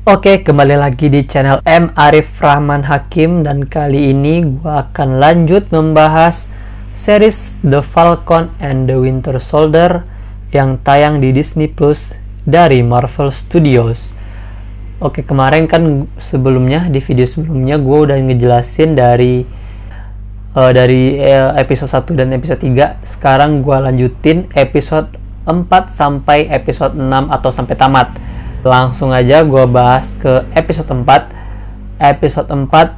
Oke, kembali lagi di channel M. Arif Rahman Hakim, dan kali ini gue akan lanjut membahas series The Falcon and the Winter Soldier yang tayang di Disney Plus dari Marvel Studios. Oke, kemarin kan di video sebelumnya gue udah ngejelasin dari episode 1 dan episode 3. Sekarang gue lanjutin episode 4 sampai episode 6 atau sampai tamat. Langsung aja gue bahas ke episode 4. Episode 4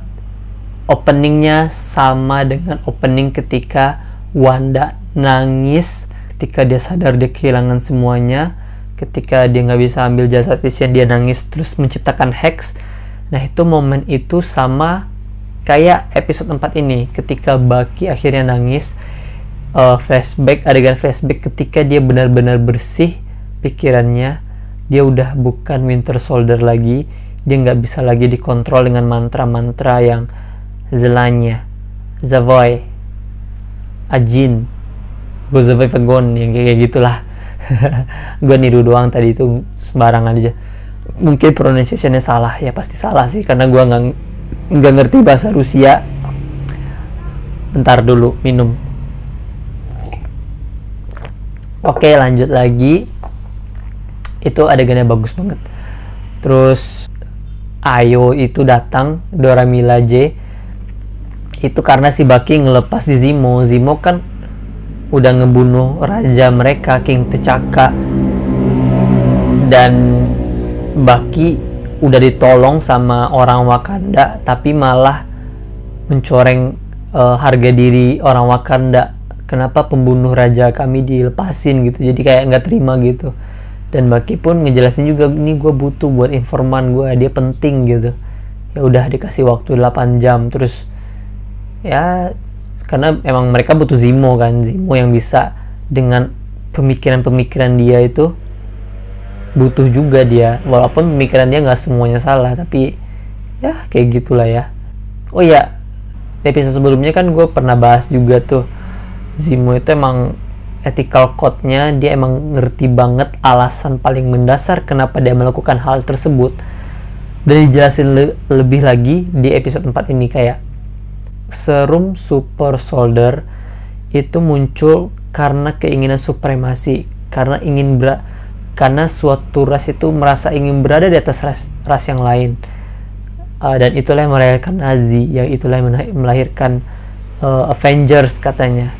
openingnya sama dengan opening ketika Wanda nangis ketika dia sadar dia kehilangan semuanya, ketika dia gak bisa ambil jasad Vision, dia nangis terus menciptakan Hex. Nah, itu momen itu sama kayak episode 4 ini ketika Bucky akhirnya nangis. Adegan flashback ketika dia benar-benar bersih pikirannya. Dia udah bukan Winter Soldier lagi. Dia nggak bisa lagi dikontrol dengan mantra-mantra yang Zelanya, Zavoy, Ajin, Gozavoy Vagon, yang kayak gitulah. Gue niru doang tadi, itu sembarangan aja. Mungkin pronunciation-nya salah, ya pasti salah sih karena gue nggak ngerti bahasa Rusia. Bentar dulu, minum. Oke, lanjut lagi. Itu adegannya bagus banget. Terus Ayo itu datang, Dora Milaje, itu karena si Bucky ngelepas di Zemo. Zemo kan udah ngebunuh raja mereka, King T'Chaka, dan Bucky udah ditolong sama orang Wakanda tapi malah mencoreng harga diri orang Wakanda. Kenapa pembunuh raja kami dilepasin gitu, jadi kayak nggak terima gitu. Dan Bucky pun ngejelasin juga, ini gue butuh buat informan gue, dia penting gitu. Ya udah dikasih waktu 8 jam. Terus ya karena emang mereka butuh Zemo kan, Zemo yang bisa dengan pemikiran-pemikiran dia itu, butuh juga dia, walaupun pemikiran dia nggak semuanya salah, tapi ya kayak gitulah ya. Oh ya, di episode sebelumnya kan gue pernah bahas juga tuh, Zemo itu emang ethical code-nya, dia emang ngerti banget alasan paling mendasar kenapa dia melakukan hal tersebut. Dan dijelasin lebih lagi di episode 4 ini, kayak serum super soldier itu muncul karena keinginan supremasi, karena suatu ras itu merasa ingin berada di atas ras yang lain. Dan itulah yang melahirkan Nazi, yang itulah yang melahirkan Avengers katanya.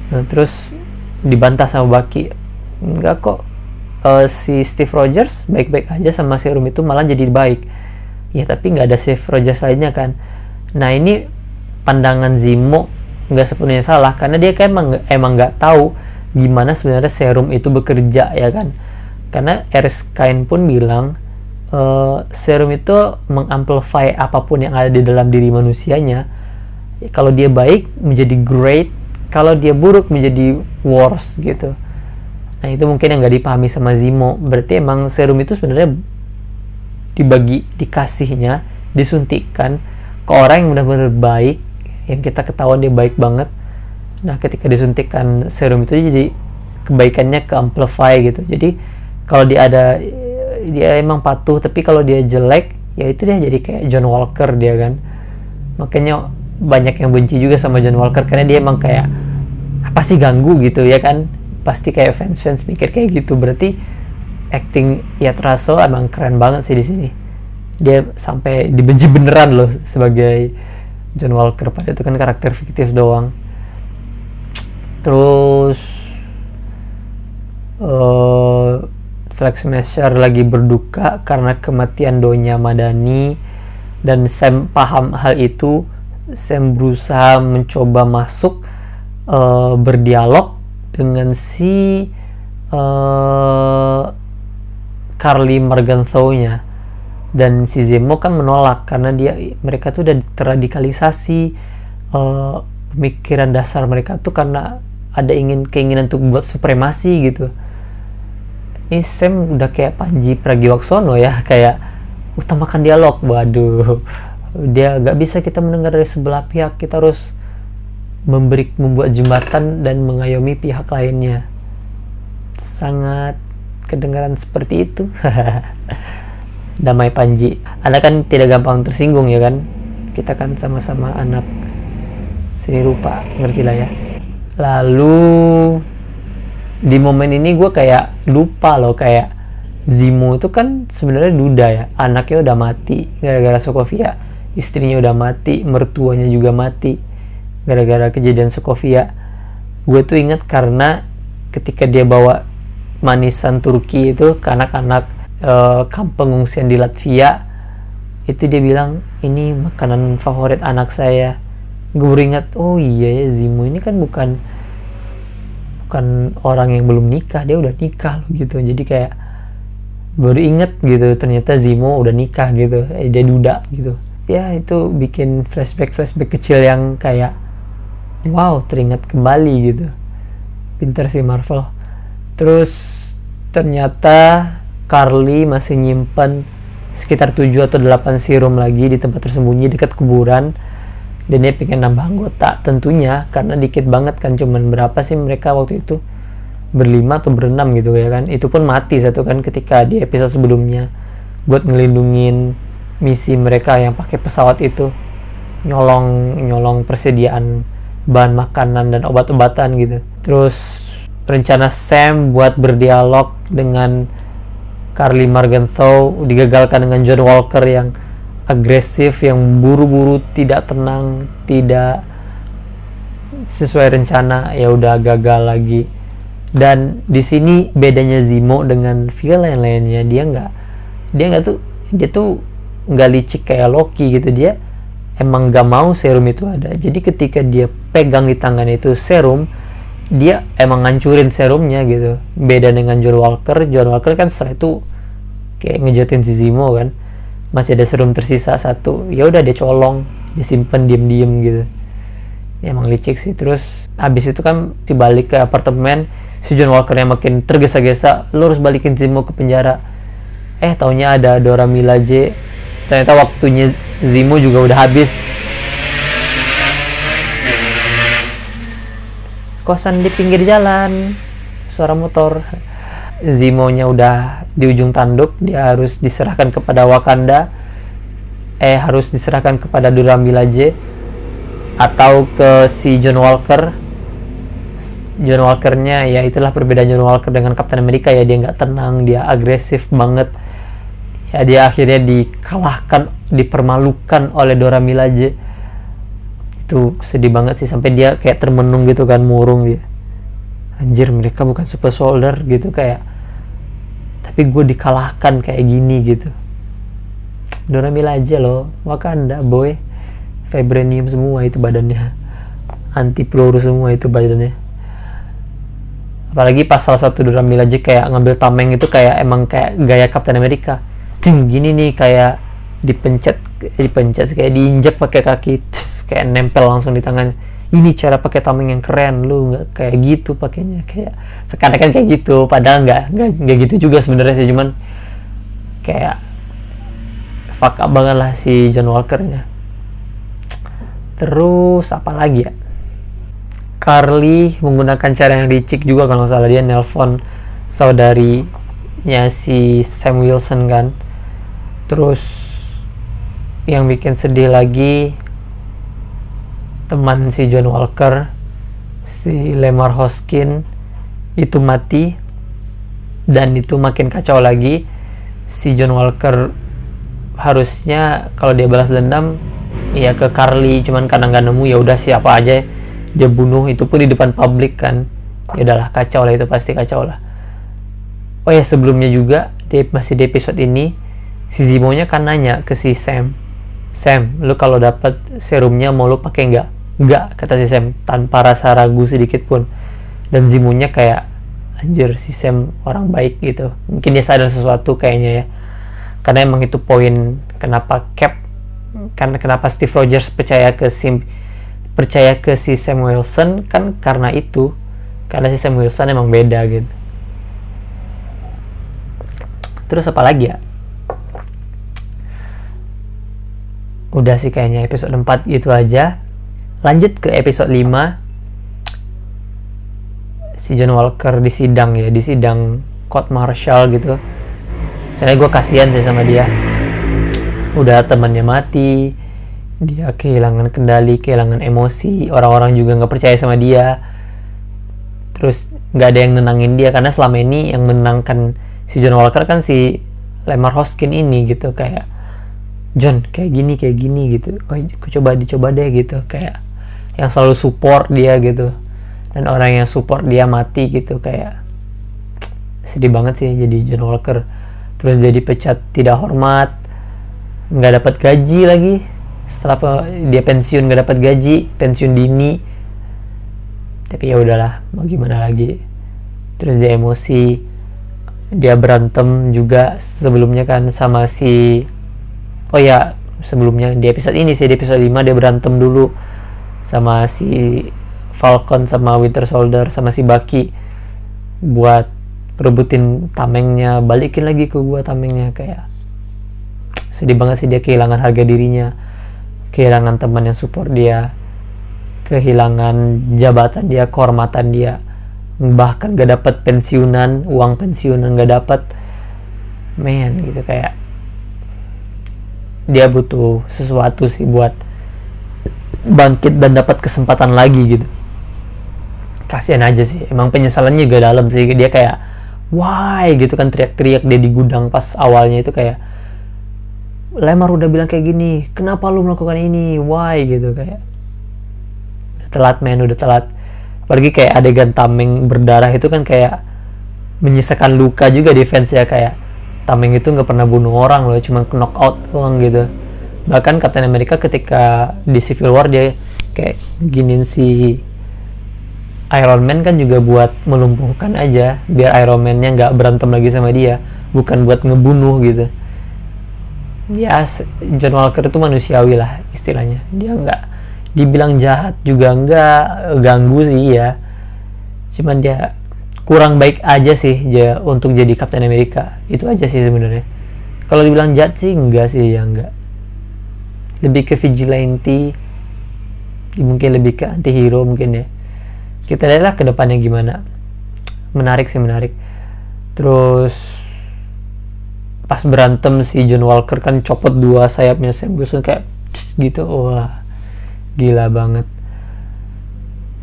Nah, terus dibantah sama Bucky, enggak kok, si Steve Rogers baik-baik aja sama serum itu, malah jadi baik. Ya tapi nggak ada Steve Rogers lainnya kan. Nah, ini pandangan Zemo nggak sepenuhnya salah, karena dia kan emang nggak tahu gimana sebenarnya serum itu bekerja ya kan. Karena Erskine pun bilang serum itu mengamplify apapun yang ada di dalam diri manusianya. Kalau dia baik menjadi great, kalau dia buruk menjadi worse gitu. Nah, itu mungkin yang nggak dipahami sama Zemo. Berarti emang serum itu sebenarnya dikasihnya, disuntikkan ke orang yang benar-benar baik, yang kita ketahuan dia baik banget. Nah, ketika disuntikkan serum itu, jadi kebaikannya ke amplify gitu. Jadi kalau dia emang patuh, tapi kalau dia jelek, ya itu dia jadi kayak John Walker dia kan. Makanya banyak yang benci juga sama John Walker, karena dia emang kayak apa sih, ganggu gitu ya kan. Pasti kayak fans mikir kayak gitu. Berarti acting Yacht Russell emang keren banget sih di sini. Dia sampai dibenci beneran loh sebagai John Walker, padahal itu kan karakter fiktif doang. Terus Flag Smasher lagi berduka karena kematian Donya Madani, dan Sam paham hal itu. Sam berusaha mencoba masuk berdialog dengan si Carly Morgenthau-nya, dan si Zemo kan menolak karena mereka tuh udah terradikalisasi. Pemikiran dasar mereka tuh karena ada keinginan untuk buat supremasi gitu. Ini Sam udah kayak Panji Pragiwaksono ya, kayak utamakan dialog. Waduh, dia gak bisa kita mendengar dari sebelah pihak, kita harus membuat jembatan dan mengayomi pihak lainnya. Sangat kedengaran seperti itu. Damai Panji. Anda kan tidak gampang tersinggung ya kan? Kita kan sama-sama anak seni rupa, ngerti lah ya. Lalu di momen ini gue kayak lupa loh, kayak Zimo itu kan sebenarnya duda ya, anaknya udah mati gara-gara Sokovia, istrinya udah mati, mertuanya juga mati gara-gara kejadian Sokovia. Gue tuh inget karena ketika dia bawa manisan Turki itu ke anak-anak kamp pengungsian di Latvia, itu dia bilang ini makanan favorit anak saya. Gue beringat, oh iya ya, Zimo ini kan bukan orang yang belum nikah, dia udah nikah loh gitu. Jadi kayak baru inget gitu, ternyata Zimo udah nikah gitu, dia duda gitu ya. Itu bikin flashback kecil yang kayak wow, teringat kembali gitu. Pinter sih Marvel. Terus ternyata Carly masih nyimpan sekitar 7 atau 8 serum lagi di tempat tersembunyi dekat kuburan, dan dia pengen nambah anggota tentunya, karena dikit banget kan, cuman berapa sih mereka waktu itu, berlima atau berenam gitu ya kan. Itu pun mati satu kan ketika di episode sebelumnya buat ngelindungin misi mereka yang pakai pesawat itu, nyolong persediaan bahan makanan dan obat-obatan gitu. Terus rencana Sam buat berdialog dengan Carly Morgenthau digagalkan dengan John Walker yang agresif, yang buru-buru, tidak tenang, tidak sesuai rencana, ya udah gagal lagi. Dan di sini bedanya Zimo dengan villain lainnya, dia tuh nggak licik kayak Loki gitu. Dia emang nggak mau serum itu ada. Jadi ketika dia pegang di tangannya itu serum, dia emang ngancurin serumnya gitu. Beda dengan John Walker kan setelah itu kayak ngejatin si Zimo kan, masih ada serum tersisa satu, ya udah dia colong, disimpan diem-diem gitu. Ya, emang licik sih. Terus abis itu kan dibalik ke apartemen, si John Walker yang makin tergesa-gesa, lo harus balikin Zimo ke penjara. Taunya ada Dora Milaje, ternyata waktunya Zimo juga udah habis. Kosan di pinggir jalan, suara motor. Zimo-nya udah di ujung tanduk, dia harus diserahkan kepada Wakanda, harus diserahkan kepada Dora Milaje atau ke si John Walker. John Walker-nya ya itulah perbedaan John Walker dengan Captain America ya, dia nggak tenang, dia agresif banget ya. Dia akhirnya dikalahkan, dipermalukan oleh Dora Milaje. Itu sedih banget sih, sampai dia kayak termenung gitu kan, murung dia, anjir mereka bukan super soldier gitu, kayak tapi gue dikalahkan kayak gini gitu. Dora Milaje loh, Wakanda boy, vibranium semua itu badannya, anti peluru semua itu badannya. Apalagi pas salah satu Dora Milaje kayak ngambil tameng itu kayak emang kayak gaya Captain America, ting gini nih, kayak dipencet kayak diinjak pakai kaki, kayak nempel langsung di tangan. Ini cara pakai tameng yang keren, lu nggak kayak gitu pakainya. Kayak sekarang kan kayak gitu, padahal nggak gitu juga sebenarnya sih, cuman kayak fuck up banget lah si John Walker-nya. Terus apa lagi ya, Carly menggunakan cara yang licik juga kalau nggak salah, dia nelpon saudarinya si Sam Wilson kan. Terus yang bikin sedih lagi, teman si John Walker, si Lemar Hoskin itu mati, dan itu makin kacau lagi. Si John Walker harusnya kalau dia balas dendam ya ke Carly, cuman karena nggak nemu ya udah siapa aja dia bunuh, itu pun di depan publik kan. Ya udahlah, kacau lah, itu pasti kacau lah. Oh ya, sebelumnya juga masih di episode ini, si Zimo-nya kan nanya ke si Sam, lu kalau dapat serumnya mau lu pakai nggak? Enggak, kata si Sam tanpa rasa ragu sedikit pun. Dan Zimo-nya kayak anjir, si Sam orang baik gitu. Mungkin dia sadar sesuatu kayaknya ya. Karena emang itu poin kenapa kenapa Steve Rogers percaya ke si Sam Wilson kan, karena itu. Karena si Sam Wilson emang beda gitu. Terus apa lagi ya? Udah sih kayaknya episode 4 gitu aja. Lanjut ke episode 5. Si John Walker di sidang court martial gitu. Soalnya gue kasihan sih sama dia. udah temannya mati, dia kehilangan kendali, kehilangan emosi, orang-orang juga nggak percaya sama dia, terus nggak ada yang nenangin dia, karena selama ini yang menenangkan si John Walker kan si Lemar Hoskin ini gitu, kayak John kayak gini gitu, oh dicoba deh gitu, kayak yang selalu support dia gitu. Dan orang yang support dia mati gitu, kayak sedih banget sih jadi John Walker. Terus jadi pecat tidak hormat, nggak dapat gaji lagi setelah dia pensiun, nggak dapat gaji, pensiun dini. Tapi ya udahlah, mau gimana lagi. Terus dia emosi, dia berantem juga sebelumnya kan sama si, oh ya sebelumnya di episode ini sih, di episode 5 dia berantem dulu sama si Falcon sama Winter Soldier sama si Bucky buat rebutin tamengnya, balikin lagi ke gua tamengnya. Kayak sedih banget sih, dia kehilangan harga dirinya, kehilangan teman yang support dia, kehilangan jabatan dia, kehormatan dia, bahkan gak dapat pensiunan, uang pensiunan gak dapat, men gitu. Kayak dia butuh sesuatu sih buat bangkit dan dapat kesempatan lagi gitu. Kasian aja sih, emang penyesalannya juga dalam sih. Dia kayak why gitu kan, teriak-teriak dia di gudang pas awalnya itu, kayak Lemar udah bilang kayak gini, kenapa lu melakukan ini, why gitu. Kayak udah telat men, udah telat. Apalagi kayak adegan tameng berdarah itu kan kayak menyisakan luka juga di fans ya, kayak tameng itu nggak pernah bunuh orang loh, cuma knock out doang gitu. Bahkan Captain America ketika di Civil War dia kayak giniin si Iron Man kan juga buat melumpuhkan aja, biar Iron Man-nya nggak berantem lagi sama dia, bukan buat ngebunuh gitu. Ya John Walker itu manusiawi lah istilahnya, dia nggak dibilang jahat juga nggak, ganggu sih ya, cuman dia kurang baik aja sih dia untuk jadi Captain America, itu aja sih sebenarnya. Kalau dibilang jahat sih enggak sih, ya enggak, lebih ke vigilante, mungkin lebih ke anti-hero mungkin ya. Kita lihatlah ke depannya gimana. Menarik sih, menarik. Terus pas berantem si John Walker kan copot dua sayapnya Sam Wilson kayak gitu, wah gila banget.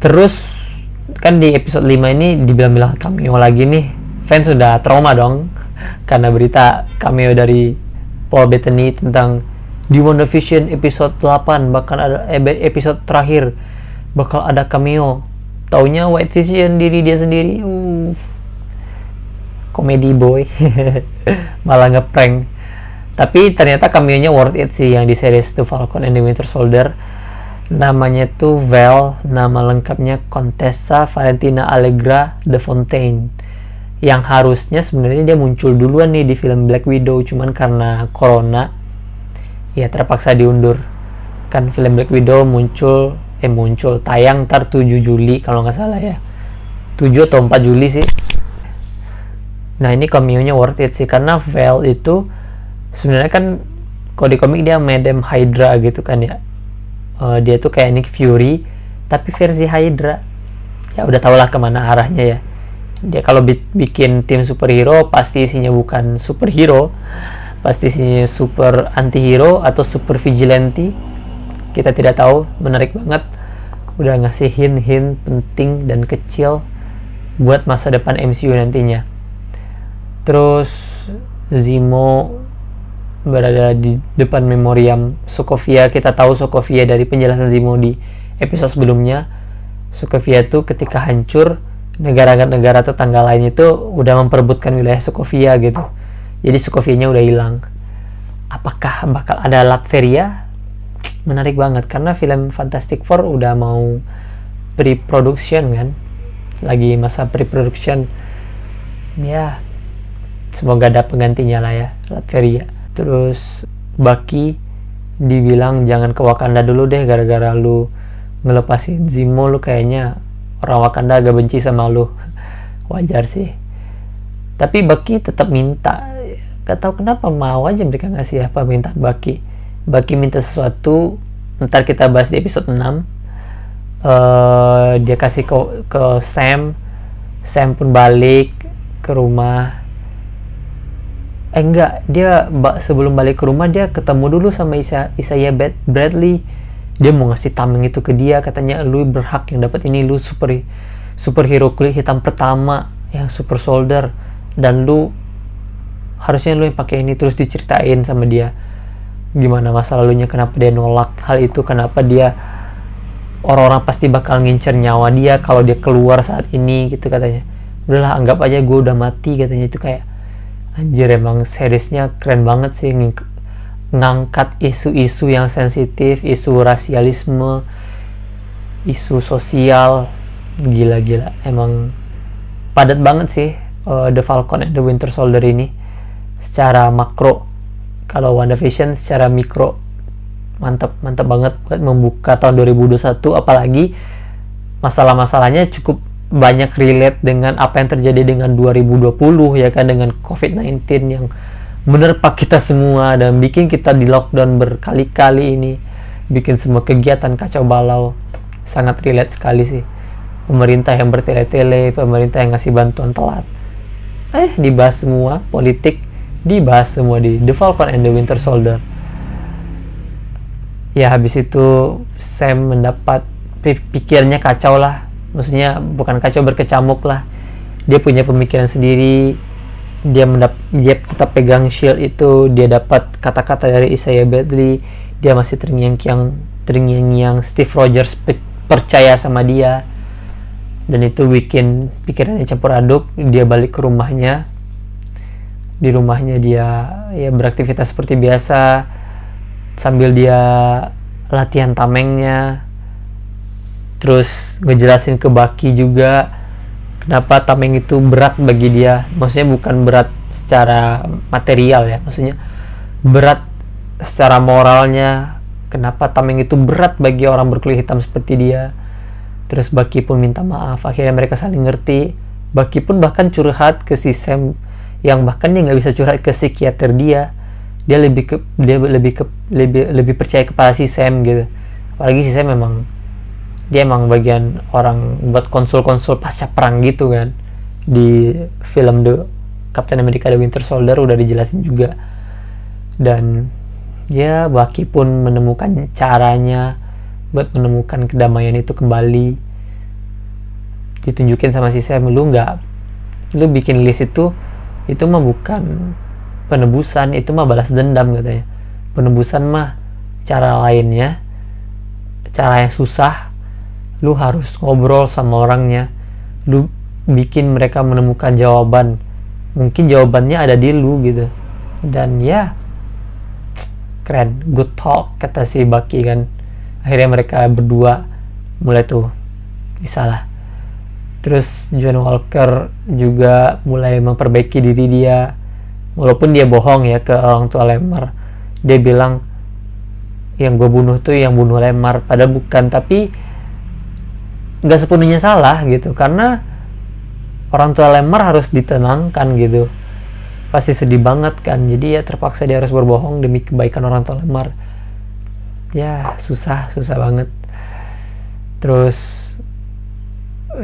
Terus kan di episode 5 ini dibilang-bilang cameo lagi nih, fans sudah trauma dong karena berita cameo dari Paul Bettany tentang di WandaVision episode 8 bakal ada episode terakhir bakal ada cameo. Taunya White Vision diri dia sendiri, komedi boy malah ngeprank. Tapi ternyata cameo-nya worth it sih yang di series The Falcon and the Winter Soldier. Namanya tuh Val, nama lengkapnya Contessa Valentina Allegra de Fontaine, yang harusnya sebenarnya dia muncul duluan nih di film Black Widow, cuman karena corona ya terpaksa diundur. Kan film Black Widow muncul tayang ntar 7 Juli kalau nggak salah ya, 7 atau 4 Juli sih. Nah ini cameo-nya worth it sih, karena Val itu sebenarnya kan kalau di komik dia Madam Hydra gitu kan ya. Dia tuh kayak Nick Fury tapi versi Hydra. Ya udah tau lah kemana arahnya ya. Dia kalau bikin tim superhero pasti isinya bukan superhero, pasti isinya super antihero atau super vigilante. Kita tidak tahu. Menarik banget, udah ngasih hint-hint penting dan kecil buat masa depan MCU nantinya. Terus Zemo berada di depan memoriam Sokovia. Kita tahu Sokovia dari penjelasan Zemo di episode sebelumnya. Sokovia itu ketika hancur, negara-negara tetangga lain itu udah memperebutkan wilayah Sokovia gitu. Jadi Sokovianya udah hilang. Apakah bakal ada Latveria? Menarik banget karena film Fantastic Four udah mau pre-production kan, lagi masa pre-production ya, semoga ada penggantinya lah ya, Latveria. Terus Bucky dibilang jangan ke Wakanda dulu deh, gara-gara lu ngelepasin Zemo, lu kayaknya orang Wakanda agak benci sama lu. Wajar sih, tapi Bucky tetap minta, gak tahu kenapa, mau aja mereka ngasih apa permintaan Bucky. Bucky minta sesuatu, ntar kita bahas di episode 6. Dia kasih ke Sam. Sam pun balik ke rumah. enggak, dia sebelum balik ke rumah dia ketemu dulu sama Isaiah Bradley. Dia mau ngasih tameng itu ke dia, katanya lu berhak yang dapat ini, lu superhero kulit hitam pertama yang super soldier, dan lu harusnya lu yang pakai ini. Terus diceritain sama dia gimana masa lalunya, kenapa dia nolak hal itu, kenapa dia orang-orang pasti bakal ngincer nyawa dia kalau dia keluar saat ini gitu katanya. Udahlah, anggap aja gue udah mati katanya. Itu kayak anjir, emang seriesnya keren banget sih, ngangkat isu-isu yang sensitif, isu rasialisme, isu sosial. Gila-gila, emang padat banget sih The Falcon and the Winter Soldier ini secara makro. Kalau WandaVision secara mikro mantap banget buat membuka tahun 2021, apalagi masalah-masalahnya cukup banyak relate dengan apa yang terjadi dengan 2020 ya kan, dengan COVID-19 yang menerpa kita semua dan bikin kita di lockdown berkali-kali ini, bikin semua kegiatan kacau balau. Sangat relate sekali sih. Pemerintah yang bertele-tele, pemerintah yang ngasih bantuan telat, dibahas semua, politik dibahas semua di The Falcon and the Winter Soldier. Ya habis itu Sam mendapat pikirnya kacau lah, maksudnya bukan kacau, berkecamuk lah. Dia punya pemikiran sendiri, dia tetap pegang shield itu, dia dapat kata-kata dari Isaiah Bradley, dia masih terngiang-ngiang Steve Rogers percaya sama dia, dan itu bikin pikirannya campur aduk. Dia balik ke rumahnya, di rumahnya dia ya beraktivitas seperti biasa sambil dia latihan tamengnya, terus ngejelasin ke Bucky juga kenapa tameng itu berat bagi dia. Maksudnya bukan berat secara material ya, maksudnya berat secara moralnya, kenapa tameng itu berat bagi orang berkulit hitam seperti dia. Terus Bucky pun minta maaf, akhirnya mereka saling ngerti. Bucky pun bahkan curhat ke si Sam, yang bahkan dia nggak bisa curhat ke psikiater dia lebih percaya kepada si Sam gitu. Apalagi si Sam dia emang bagian orang buat konsul pasca perang gitu kan. Di film The Captain America The Winter Soldier udah dijelasin juga. Dan ya Bucky pun menemukan caranya buat menemukan kedamaian itu kembali. Ditunjukin sama si Sam, lu bikin list itu mah bukan penebusan, itu mah balas dendam katanya. Penebusan mah cara lainnya, cara yang susah. Lu harus ngobrol sama orangnya, lu bikin mereka menemukan jawaban. Mungkin jawabannya ada di lu gitu. Dan ya keren, good talk kata si Bucky kan. Akhirnya mereka berdua mulai tuh bisa lah. Terus John Walker juga mulai memperbaiki diri dia, walaupun dia bohong ya ke orang tua Lemar. Dia bilang yang gue bunuh tuh yang bunuh Lemar, padahal bukan. Tapi nggak sepenuhnya salah gitu, karena orang tua Lemar harus ditenangkan gitu, pasti sedih banget kan. Jadi ya terpaksa dia harus berbohong demi kebaikan orang tua Lemar. Ya susah banget. Terus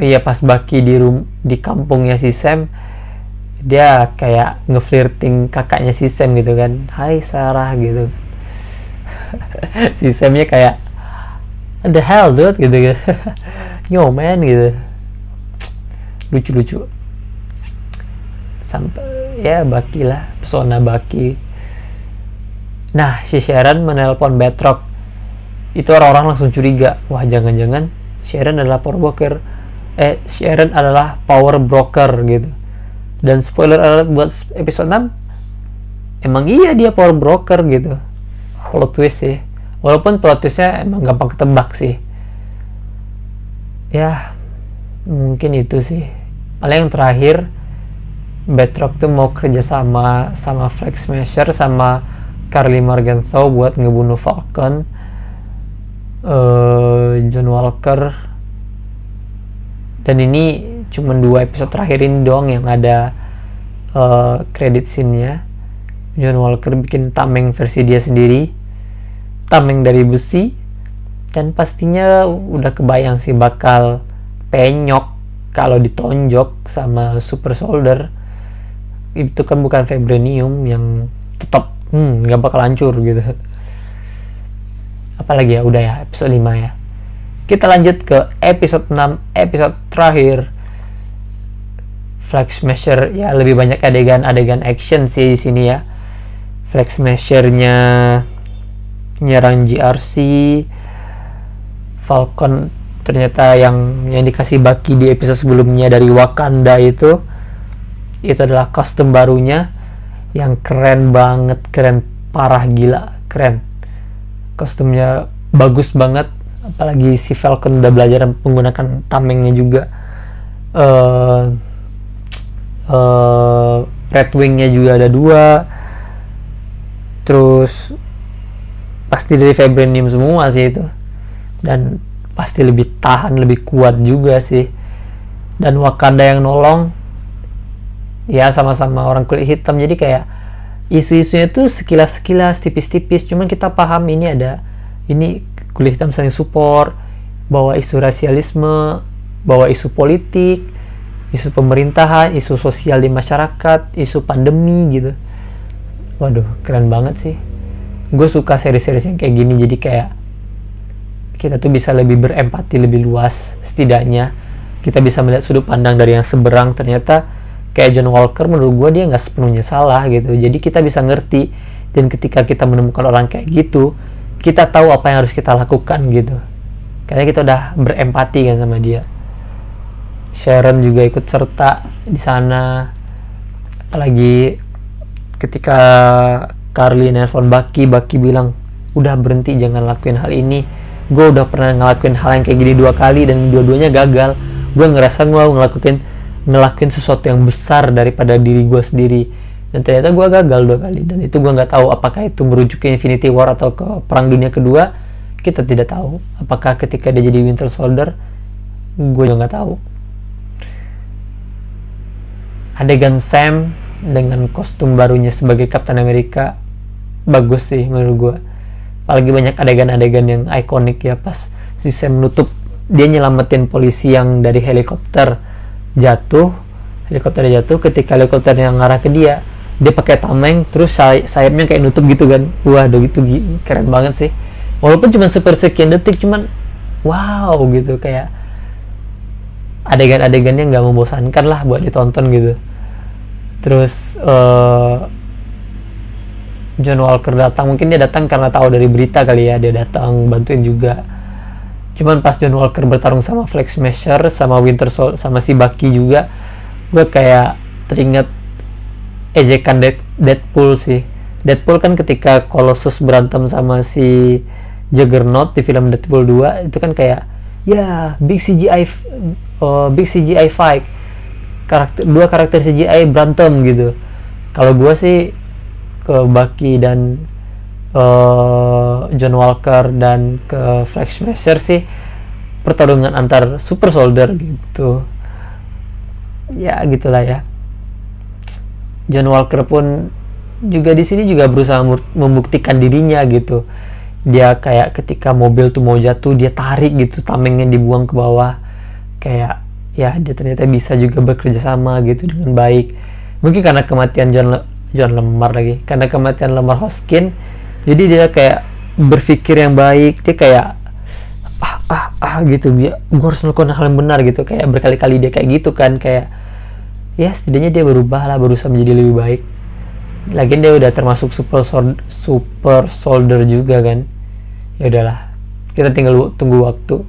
ya pas Bucky di kampungnya si Sam, dia kayak ngeflirting kakaknya si Sam gitu kan, hai Sarah gitu. Si Samnya kayak what the hell dude gitu. Yo man gitu, lucu sampai ya Bucky lah, pesona Bucky. Nah si Sharon menelpon Batroc, itu orang-orang langsung curiga, wah jangan-jangan Sharon adalah power broker gitu. Dan spoiler alert buat episode 6, emang iya dia power broker gitu. Plot twist sih, walaupun plot twistnya emang gampang ketebak sih. Ya mungkin itu sih. Paling yang terakhir, Batroc tuh mau kerja sama Flag Smasher sama Karli Morgenthau buat ngebunuh Falcon. John Walker, dan ini cuma 2 episode terakhir ini doang yang ada credit scene-nya. John Walker bikin tameng versi dia sendiri, tameng dari besi, dan pastinya udah kebayang sih bakal penyok kalau ditonjok sama super soldier. itu kan bukan vibranium yang tetap nggak bakal hancur gitu. Apalagi ya, udah ya episode 5 ya. Kita lanjut ke episode 6, episode terakhir. Flag Smasher ya, lebih banyak adegan action sih di sini ya. Flag Smasher-nya nyerang GRC, Falcon ternyata yang dikasih Bucky di episode sebelumnya dari Wakanda itu adalah kostum barunya yang keren banget, keren parah gila, keren. Kostumnya bagus banget, apalagi si Falcon udah belajar menggunakan tamengnya juga. Red Wing-nya juga ada 2. Terus pasti dari vibranium semua sih itu, dan pasti lebih tahan, lebih kuat juga sih. Dan Wakanda yang nolong ya sama-sama orang kulit hitam, jadi kayak isu-isunya tuh sekilas-sekilas, tipis-tipis, cuman kita paham ini kulit hitam saling support, bawa isu rasialisme, bawa isu politik, isu pemerintahan, isu sosial di masyarakat, isu pandemi gitu. Waduh, keren banget sih. Gue suka seri-seri yang kayak gini, jadi kayak kita tuh bisa lebih berempati lebih luas. Setidaknya kita bisa melihat sudut pandang dari yang seberang. Ternyata kayak John Walker, menurut gue dia nggak sepenuhnya salah gitu, jadi kita bisa ngerti. Dan ketika kita menemukan orang kayak gitu, kita tahu apa yang harus kita lakukan gitu, karena kita udah berempati kan sama dia. Sharon juga ikut serta di sana, apalagi ketika Carly nelfon Bucky bilang, udah berhenti, jangan lakuin hal ini. Gue udah pernah ngelakuin hal yang kayak gini 2 kali dan dua-duanya gagal. Gue ngerasa gue ngelakuin sesuatu yang besar daripada diri gue sendiri, dan ternyata gue gagal 2 kali. Dan itu gue nggak tahu apakah itu merujuk ke Infinity War atau ke Perang Dunia Kedua. Kita tidak tahu. Apakah ketika dia jadi Winter Soldier, gue juga nggak tahu. Adegan Sam dengan kostum barunya sebagai Captain America bagus sih menurut gue. Apalagi banyak adegan-adegan yang ikonik ya, pas si Sam nutup, dia nyelamatin polisi yang dari helikopternya jatuh, ketika helikopternya ngarah ke dia pakai tameng, terus sayapnya kayak nutup gitu kan. Waduh, gitu keren banget sih. Walaupun cuma sepersekian detik, cuman wow gitu, kayak adegan-adegannya nggak membosankan lah buat ditonton gitu. Terus John Walker datang, mungkin dia datang karena tahu dari berita kali ya, dia datang bantuin juga. Cuman pas John Walker bertarung sama Flag Smasher, sama Winter Soldier, sama si Bucky juga, gue kayak teringat ejekan Deadpool sih. Deadpool kan ketika Colossus berantem sama si Juggernaut di film Deadpool 2, itu kan kayak ya big CGI fight, dua karakter CGI berantem gitu. Kalau gue sih ke Bucky dan John Walker dan ke Flag Smasher sih pertarungan antar super soldier gitu. Ya gitulah ya. John Walker pun juga di sini juga berusaha membuktikan dirinya gitu. Dia kayak ketika mobil tuh mau jatuh, dia tarik gitu, tamengnya dibuang ke bawah. Kayak ya dia ternyata bisa juga bekerja sama gitu dengan baik. Mungkin karena kematian karena kematian Lemar Hoskin, jadi dia kayak berpikir yang baik. Dia kayak gitu, gue harus melakukan hal yang benar gitu. Kayak berkali-kali dia kayak gitu kan, kayak ya setidaknya dia berubah lah, berusaha menjadi lebih baik. Lagian dia udah termasuk super soldier juga kan. Ya udahlah, kita tinggal tunggu waktu.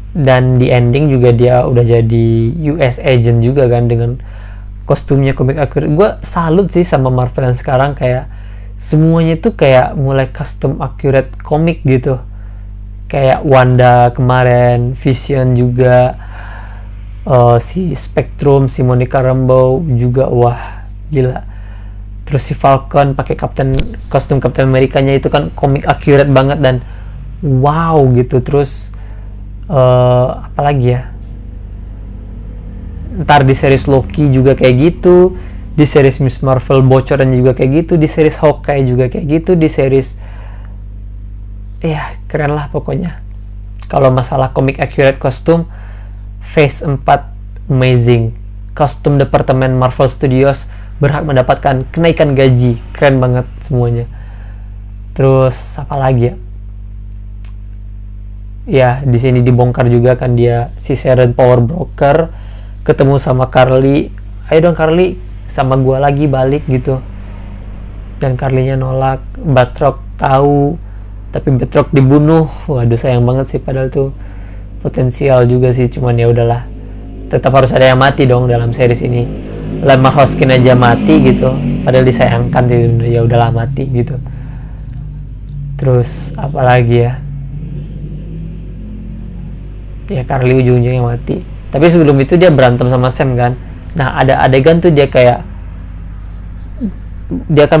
Dan di ending juga dia udah jadi US agent juga kan, dengan kostumnya komik accurate. Gue salut sih sama Marvel yang sekarang, kayak semuanya tuh kayak mulai custom accurate komik gitu. Kayak Wanda kemarin, Vision juga, si Spectrum, si Monica Rambeau juga, wah gila. Terus si Falcon pakai kostum Captain Amerikanya itu kan komik accurate banget dan wow gitu. Terus apalagi ya, ntar di series Loki juga kayak gitu, di series Miss Marvel bocorannya juga kayak gitu, di series Hawkeye juga kayak gitu, di series ya keren lah pokoknya. Kalau masalah comic accurate kostum, Phase 4 amazing. Kostum departemen Marvel Studios berhak mendapatkan kenaikan gaji. Keren banget semuanya. Terus apa lagi ya? Ya, di sini dibongkar juga kan dia si Sharon power broker ketemu sama Carly. Ayo dong Carly, sama gua lagi balik gitu. Dan Carly-nya nolak. Batroc tahu, tapi Batroc dibunuh. Waduh, sayang banget sih, padahal tuh potensial juga sih, cuman ya udahlah. Tetap harus ada yang mati dong dalam series ini. Lemah Hoskin aja mati gitu, padahal disayangkan sih sebenarnya, ya udahlah mati gitu. Terus apa lagi ya? Ya Carly ujung-ujungnya mati. Tapi sebelum itu dia berantem sama Sam kan. Nah ada adegan tuh dia kan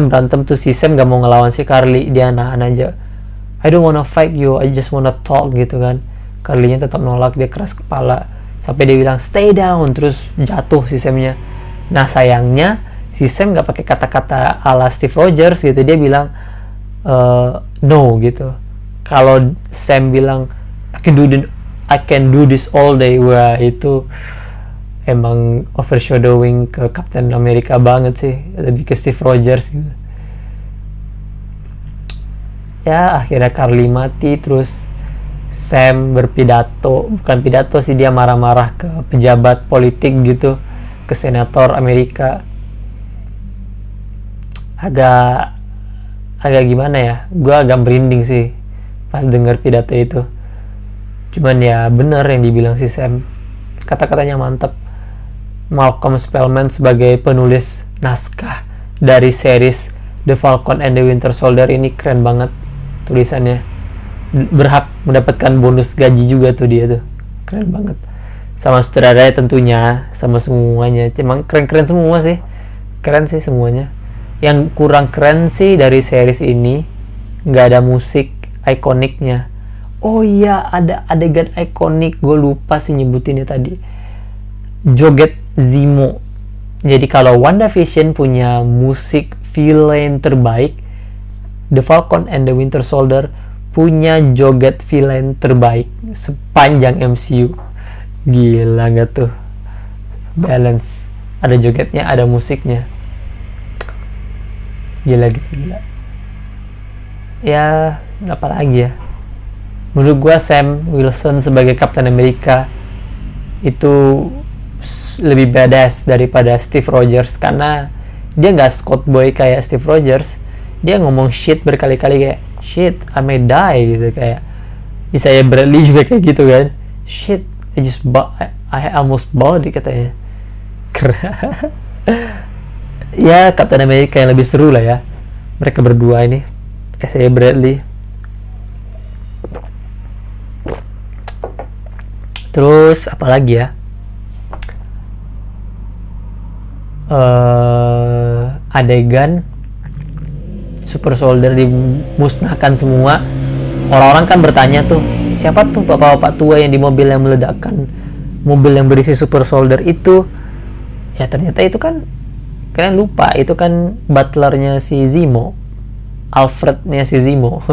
berantem tuh, si Sam gak mau ngelawan si Carly, dia nahan aja. I don't wanna fight you, I just wanna talk gitu kan. Carly-nya tetap nolak, dia keras kepala sampai dia bilang stay down, terus jatuh si Sam-nya. Nah sayangnya si Sam gak pakai kata-kata ala Steve Rogers gitu, dia bilang no gitu. Kalau Sam bilang I can do this all day, wah itu emang overshadowing ke Captain America banget sih, lebih ke Steve Rogers gitu. Ya akhirnya Carly mati, terus Sam berpidato, bukan pidato sih, dia marah-marah ke pejabat politik gitu, ke senator Amerika. Agak gimana ya, gue agak merinding sih pas denger pidato itu. Cuman ya bener yang dibilang si Sam, kata-katanya mantap. Malcolm Spellman sebagai penulis naskah dari series The Falcon and the Winter Soldier ini keren banget tulisannya. Berhak mendapatkan bonus gaji juga tuh dia tuh, keren banget. Sama sutradaranya tentunya, sama semuanya, emang keren-keren semua sih, keren sih semuanya. Yang kurang keren sih dari series ini, nggak ada musik ikoniknya. Oh iya, ada adegan ikonik, gue lupa sih nyebutinnya tadi. Joget Zemo. Jadi kalau WandaVision punya musik villain terbaik, The Falcon and the Winter Soldier punya joget villain terbaik sepanjang MCU. Gila gak tuh? Balance. Ada jogetnya, ada musiknya. Gila. Ya, apa lagi ya? Menurut gue Sam Wilson sebagai Captain America itu lebih badass daripada Steve Rogers, karena dia nggak Scott Boy kayak Steve Rogers. Dia ngomong shit berkali-kali kayak shit I may die gitu, kayak Isaiah Bradley juga kayak gitu kan, shit I almost body katanya. Ya Captain America yang lebih seru lah ya, mereka berdua ini, Isaiah Bradley. Terus apa lagi ya? Adegan Super Soldier dimusnahkan semua. Orang-orang kan bertanya tuh, siapa tuh bapak-bapak tua yang di mobil yang meledakkan mobil yang berisi Super Soldier itu? Ya ternyata itu kan, kalian lupa, itu kan butlernya si Zemo, Alfrednya si Zemo.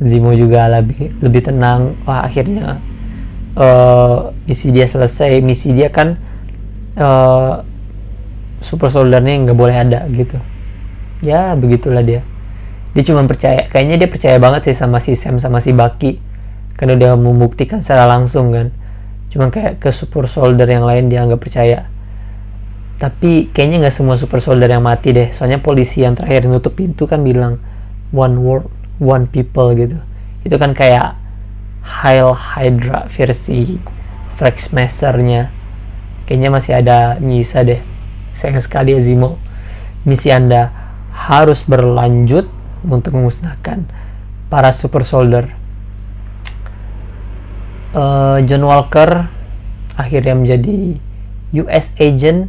Zemo juga lebih tenang. Wah akhirnya misi dia selesai. Misi dia kan Super Soldier-nya nggak boleh ada gitu. Ya begitulah dia cuma percaya, kayaknya dia percaya banget sih sama si Sam sama si Bucky, karena dia membuktikan secara langsung kan. Cuma kayak ke Super Soldier yang lain dia nggak percaya. Tapi kayaknya nggak semua Super Soldier yang mati deh, soalnya polisi yang terakhir nutup pintu kan bilang one world, one people gitu. Itu kan kayak Heil Hydra versi Flag Smasher-nya. Kayaknya masih ada nyisa deh. Sayang sekali ya Zemo, misi Anda harus berlanjut untuk memusnahkan para Super Soldier. John Walker akhirnya menjadi US agent,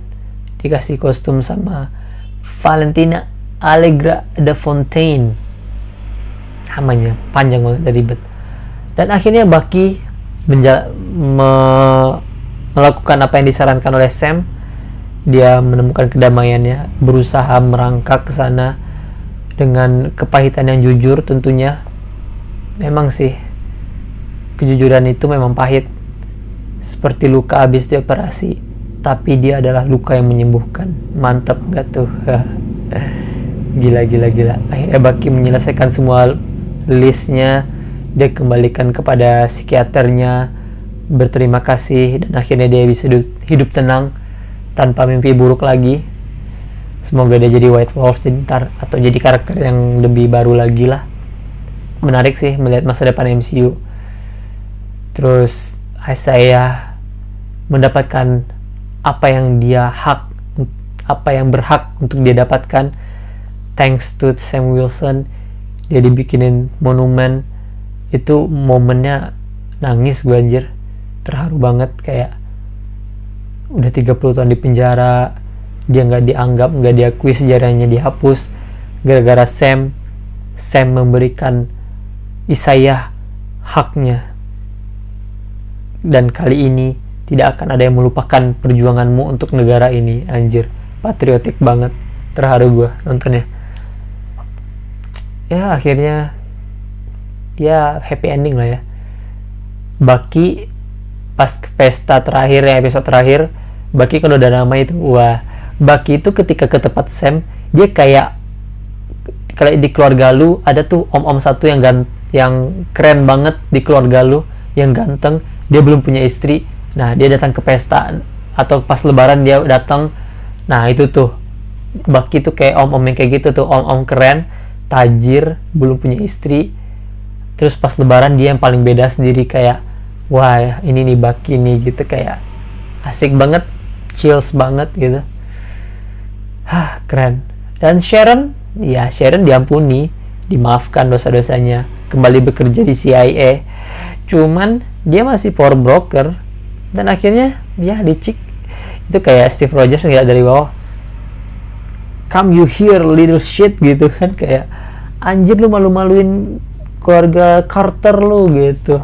dikasih kostum sama Valentina Allegra de Fontaine, namanya panjang banget dan ribet. Dan akhirnya Bucky melakukan apa yang disarankan oleh Sam. Dia menemukan kedamaiannya, berusaha merangkak ke sana dengan kepahitan yang jujur tentunya. Memang sih, kejujuran itu memang pahit. Seperti luka habis dioperasi. tapi dia adalah luka yang menyembuhkan. Mantap gak tuh? Gila. Akhirnya Bucky menyelesaikan semua listnya, dia kembalikan kepada psikiaternya, berterima kasih, dan akhirnya dia bisa hidup tenang tanpa mimpi buruk lagi. Semoga dia jadi White Wolf atau jadi karakter yang lebih baru lagi lah. Menarik sih melihat masa depan MCU. Terus Isaiah mendapatkan apa yang berhak untuk dia dapatkan, thanks to Sam Wilson. Dia dibikinin monumen. Itu momennya nangis gue anjir, terharu banget. Kayak udah 30 tahun di penjara, dia nggak dianggap, nggak diakui, sejarahnya dihapus gara-gara Sam memberikan Isaiah haknya. Dan kali ini tidak akan ada yang melupakan perjuanganmu untuk negara ini. Anjir, patriotik banget, terharu gue nontonnya. Ya akhirnya ya happy ending lah ya. Bucky pas ke pesta terakhir, episode terakhir, Bucky kan udah nama itu. Wah, Bucky itu ketika ke tempat Sam, dia kayak kalau di keluarga lu ada tuh om-om satu yang keren banget di keluarga lu, yang ganteng, dia belum punya istri. Nah, dia datang ke pesta atau pas lebaran dia datang. Nah, itu tuh Bucky tuh kayak om-om yang kayak gitu tuh, om-om keren, tajir, belum punya istri. Terus pas lebaran dia yang paling beda sendiri, kayak wah ini nih Bucky nih gitu, kayak asik banget, chills banget gitu. Keren. Dan Sharon diampuni, dimaafkan dosa-dosanya, kembali bekerja di CIA. Cuman dia masih power broker, dan akhirnya ya dicik. Itu kayak Steve Rogers ngeliat dari bawah, come you here little shit gitu kan, kayak anjir lu malu-maluin keluarga Carter lu gitu.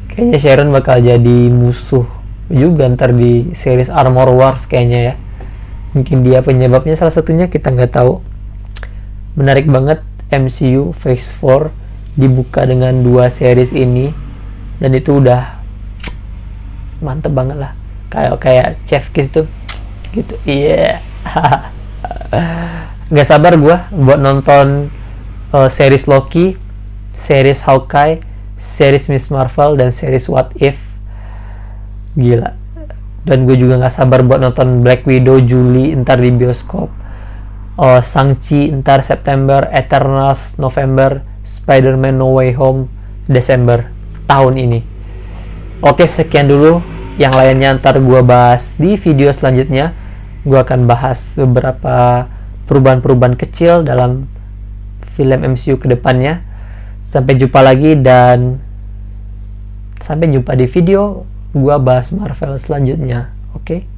Kayaknya Sharon bakal jadi musuh juga ntar di series Armor Wars kayaknya ya. Mungkin dia penyebabnya, salah satunya, kita nggak tahu. Menarik banget, MCU Phase 4 dibuka dengan 2 series ini, dan itu udah mantep banget lah. Kayak Chef Kiss tuh gitu. Iya. Nggak sabar gue buat nonton series Loki, series Hawkeye, series Miss Marvel, dan series What If. Gila. Dan gue juga nggak sabar buat nonton Black Widow Juli ntar di bioskop, Shang-Chi ntar September, Eternals November, Spider-Man No Way Home Desember tahun ini. Oke, sekian dulu. Yang lainnya ntar gue bahas di video selanjutnya. Gue akan bahas beberapa perubahan-perubahan kecil dalam film MCU kedepannya. Sampai jumpa lagi, dan sampai jumpa di video gue bahas Marvel selanjutnya. Oke?